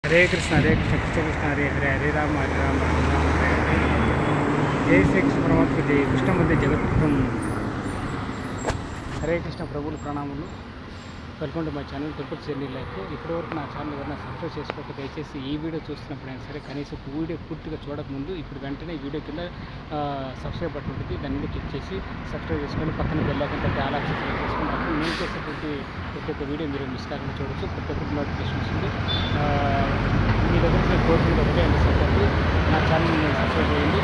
హరే కృష్ణ కృష్ణ కృష్ణ హరే హరే హరే రామ హరే రామ హరే రామ హరే హరే. జై శ్రీకృష్ణ పరమాత్మ జై కృష్ణ మధ్య జగత్కృతం. హరే కృష్ణ ప్రభువులు ప్రణాములు. Welcome to my channel temple journey life. ఇప్పటివరకు నా ఛానల్ ఎవరైనా సబ్స్క్రైబ్ చేసుకోక దయచేసి ఈ వీడియో చూస్తున్నప్పుడైనా సరే కనీసం వీడియో పూర్తిగా చూడకముందు ఇప్పుడు వెంటనే వీడియో కింద సబ్స్క్రైబ్ బటన్ ఉంటుంది, దాని మీద క్లిక్ చేసి సబ్స్క్రైబ్ చేసుకొని పక్కన బెల్ ఐకాన్ తట్టి ఆల్ ఆప్షన్ సెలెక్ట్ చేసుకొని అప్పుడు నేను చేసేటువంటి ప్రతి ఒక్క వీడియో మీరు మిస్ కాకుండా చూడవచ్చు. ప్రతి ఒక్కరికి నోటిఫికేషన్ వస్తుంది. మీ దగ్గర నేను కోరుకుంటే ఒకటే అండి, సపోర్ట్ నా ఛానల్ని సబ్స్క్రైబ్ చేయండి,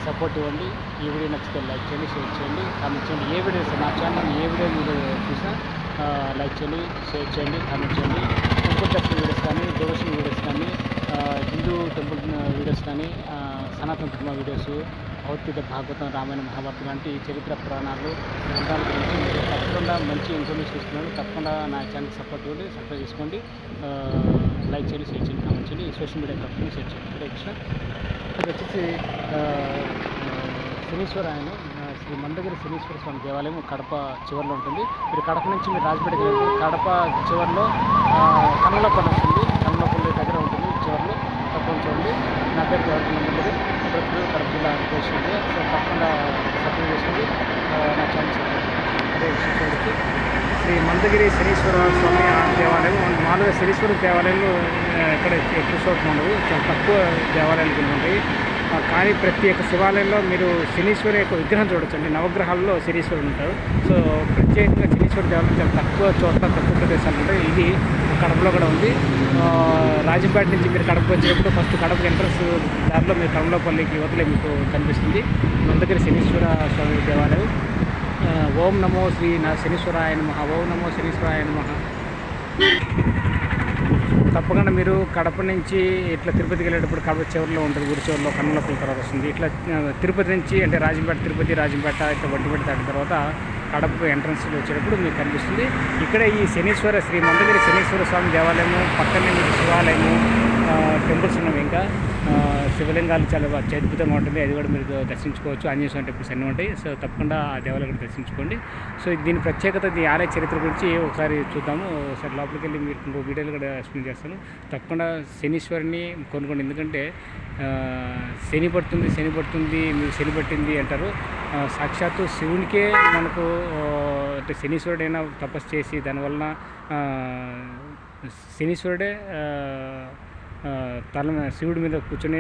సపోర్ట్ ఇవ్వండి. ఈ వీడియో నచ్చితే లైక్ చేయండి, షేర్ చేయండి, కామెంట్ చేయండి. ఏ వీడియోస్ నా ఛానల్ ఏ వీడియో మీరు చూసినా లైక్ చేయండి, షేర్ చేయండి, కామెంట్ చేయండి. టెంపుల్ దర్శన వీడియోస్ కానీ, డివోషన్ వీడియోస్ కానీ, హిందూ టెంపుల్ వీడియోస్ కానీ, సనాతన ధర్మ వీడియోస్, భగవద్గీత, భాగవతం, రామాయణ, మహాభారతం లాంటి చరిత్ర పురాణాలు గ్రంథాల గురించి మీరు తప్పకుండా మంచి ఇన్ఫర్మేషన్ ఇస్తున్నాను. తప్పకుండా నా ఛానల్ సపోర్ట్ ఇవ్వండి, సబ్స్క్రైబ్ చేసుకోండి, లైక్ చేయండి, షేర్ చేయండి, కామెంట్ చేయండి. సోషల్ మీడియా తప్పకుండా షేర్ చేయండి. హరే కృష్ణ. ఇది వచ్చేసి శనీశ్వర ఆయన శ్రీ మందగిరి శనీశ్వర స్వామి దేవాలయం కడప చివరిలో ఉంటుంది. మీరు కడప నుంచి మీరు రాజపేటకి వెళ్తే కడప చివరిలో కన్నలపల్లి వస్తుంది. కన్నలపల్లి దగ్గర ఉంటుంది చివరిలో. తప్పకుండా చూడండి. నా పేరు దేవత మందగిరి, కడప జిల్లా పోషింది. సో తప్పకుండా సబ్స్క్రైబ్ చేసుకోండి, నా ఛానల్ సబ్స్క్రైబ్. అదే చూడండి, శ్రీ మందగిరి శనీశ్వర స్వామి దేవాలయం. మామూలుగా శనీశ్వర దేవాలయంలో ఇక్కడ ఎక్కువ చోట్ల ఉండవు, చాలా తక్కువ దేవాలయాలు కొన్ని ఉంటాయి. కానీ ప్రతి ఒక్క శివాలయంలో మీరు శనీశ్వరు యొక్క విగ్రహం చూడొచ్చండి. నవగ్రహాల్లో శనీశ్వరుడు ఉంటారు. సో ప్రత్యేకంగా శనీశ్వర దేవాలయం చాలా తక్కువ చోట్ల, తక్కువ ప్రదేశాలు ఉంటాయి. ఇది కడపలో కూడా ఉంది. రాజంపేట నుంచి మీరు కడప వచ్చేటప్పుడు ఫస్ట్ కడప ఎంట్రన్స్ దారిలో మీరు కమలాపల్లికి యువతలే మీకు కనిపిస్తుంది మందగిరి శనీశ్వర స్వామి దేవాలయం. ఓం నమో శ్రీ శనీశ్వరాయ నమః, ఓం నమో శనీశ్వరాయ నమః. తప్పకుండా మీరు కడప నుంచి ఇట్లా తిరుపతికి వెళ్ళేటప్పుడు కడప చివరిలో ఉంటుంది, ఊరి చివరిలో కన్నలపల్లి తర్వాత వస్తుంది. ఇట్లా తిరుపతి నుంచి అంటే రాజంపేట, తిరుపతి రాజంపేట ఇట్లా వడ్డిపేట దాటిన తర్వాత కడపకు ఎంట్రన్స్లో వచ్చేటప్పుడు మీకు కనిపిస్తుంది. ఇక్కడ ఈ శనీశ్వర శ్రీ మందగిరి శనీశ్వర స్వామి దేవాలయము పక్కనే మీకు శివాలయము, టెంపుల్స్ ఉన్నవి. ఇంకా శివలింగాలు చాలా అద్భుతంగా ఉంటుంది, అది కూడా మీరు దర్శించుకోవచ్చు. ఆంజనేయ స్వామి టెంపుల్స్ అన్నీ ఉంటాయి. సో తప్పకుండా ఆ దేవాలయం కూడా దర్శించుకోండి. సో దీని ప్రత్యేకత, ఈ ఆలయ చరిత్ర గురించి ఒకసారి చూద్దాము. ఒకసారి లోపలికి వెళ్ళి మీరు ఇంకో వీడియోలు కూడా ఎక్స్ప్లెయిన్ చేస్తాను. తప్పకుండా శనీశ్వరుని కొనుక్కోండి. ఎందుకంటే శని పడుతుంది మీకు శని పట్టింది అంటారు. సాక్షాత్తు శివునికే మనకు అంటే శనీశ్వరుడైనా తపస్సు చేసి దానివలన శనీశ్వరుడే తల శివుడి మీద కూర్చొని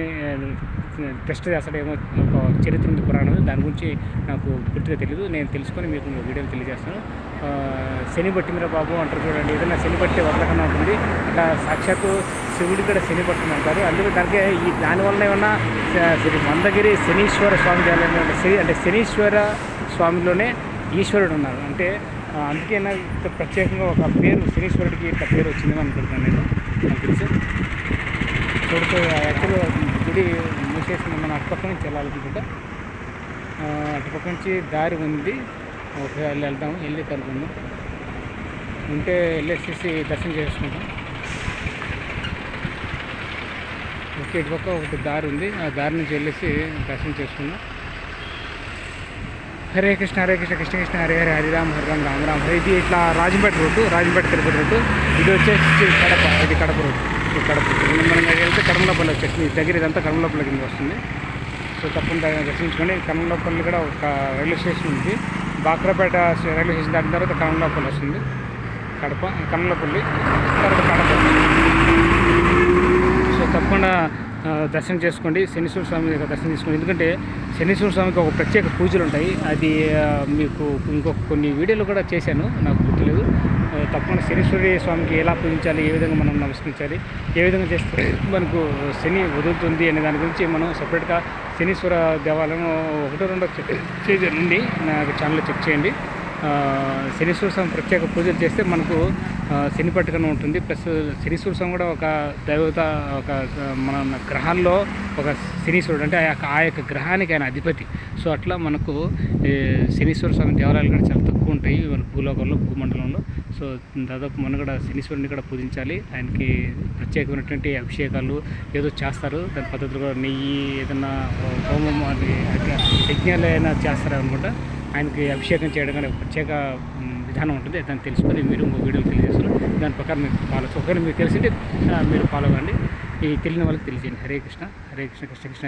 టెస్ట్ చేస్తాడేమో ఒక చరిత్ర ఉంది, పురాణం. దాని గురించి నాకు పూర్తిగా తెలియదు. నేను తెలుసుకొని మీకు వీడియోలు తెలియజేస్తాను. శని పట్టిందిరా బాబు అంటారు చూడండి. ఏదైనా శని పట్టే వదలకన్నా ఉంటుంది. అట్లా సాక్షాత్తు శివుడికి కూడా శని పట్టింది అంటారు. అందుకే దానికే దానివల్ల ఏమన్నా శ్రీ మందగిరి శనీశ్వర స్వామి దేవాలయం అంటే శనీశ్వర స్వామిలోనే ఈశ్వరుడు ఉన్నారు. అంటే అందుకే నాకు ప్రత్యేకంగా ఒక పేరు శనీశ్వరుడికి ఇట్లా పేరు వచ్చిందని అనుకుంటున్నాను నేను. నాకు తెలుసు. చూడుతూ యాక్చువల్గా గుడి మూసేసి మనం అటుపక్క నుంచి వెళ్ళాలనుకుంటా. అటుపక్క నుంచి దారి ఉంది, ఒకసారి వెళ్తాము, వెళ్ళి కనుక్కుందాం. ఉంటే వెళ్ళేసేసి దర్శనం చేసుకుంటాం. ఓకే, ఇటుపక్క ఒకటి దారి ఉంది, ఆ దారి నుంచి వెళ్ళేసి దర్శనం చేసుకుందాం. హరే కృష్ణ కృష్ణ కృష్ణ హరే హరే హరి రామ హరి రామ రామ రామ హరే. ఇది ఇట్లా రాజంపేట రోడ్డు, రాజంపేట తిరుపతి రోడ్డు. ఇది వచ్చేసి కడప, ఇది కడప రోడ్డు. కడప మనం వెళ్తే కడమలపల్లి వచ్చేసింది. దగ్గర ఇదంతా కడమలపల్లి కింద వస్తుంది. సో తప్పకుండా దర్శించుకొని. కడమలపల్లి కూడా ఒక రైల్వే స్టేషన్ ఉంది. బాక్రాపేట రైల్వే స్టేషన్ దాటిన తర్వాత కడమలపల్లి వస్తుంది. కడమలపల్లి తర్వాత కడప. సో తప్పకుండా దర్శనం చేసుకోండి, శనీశ్వర స్వామి యొక్క దర్శనం చేసుకోండి. ఎందుకంటే శనీశ్వర స్వామికి ఒక ప్రత్యేక పూజలు ఉంటాయి. అది మీకు ఇంకొక కొన్ని వీడియోలు కూడా చేశాను, నాకు గుర్తులేదు. తప్పకుండా శనీశ్వరి స్వామికి ఎలా పూజించాలి, ఏ విధంగా మనం నమస్కరించాలి, ఏ విధంగా చేస్తే మనకు శని వదులుతుంది అనే దాని గురించి మనం సపరేట్గా శనీశ్వర దేవాలయం 1-2 చేయండి. నాకు ఛానల్లో చెక్ చేయండి. శనీశ్వర స్వామి ప్రత్యేక పూజలు చేస్తే మనకు శని పట్టుకనే ఉంటుంది. ప్లస్ శనీశ్వర స్వామి కూడా ఒక దైవత, ఒక మన గ్రహాల్లో ఒక శనీశ్వరుడు అంటే ఆ యొక్క గ్రహానికి ఆయన అధిపతి. సో అట్లా మనకు శనీశ్వర స్వామి దేవాలయాలు కూడా చాలా తక్కువ ఉంటాయి మన భూలోకంలో, భూమండలంలో. సో దాదాపు మనం కూడా శనీశ్వరుని కూడా పూజించాలి. ఆయనకి ప్రత్యేకమైనటువంటి అభిషేకాలు ఏదో చేస్తారు, దాని పద్ధతులు కూడా నెయ్యి ఏదన్నా హోమం అది యజ్ఞాలు అయినా చేస్తారు అనుకుంటా. ఆయనకి అభిషేకం చేయడం కానీ ప్రత్యేక విధానం ఉంటుంది. దాన్ని తెలుసుకొని మీరు ఇంకో వీడియోలు తెలియజేస్తారు. దాని ప్రకారం మీరు ఫాలో ఒకవేళ మీకు తెలిసింటే మీరు ఫాలో అవ్వండి. ఈ తెలియని వాళ్ళకి తెలియజేయండి. హరే కృష్ణ, హరే కృష్ణ, కృష్ణ కృష్ణ.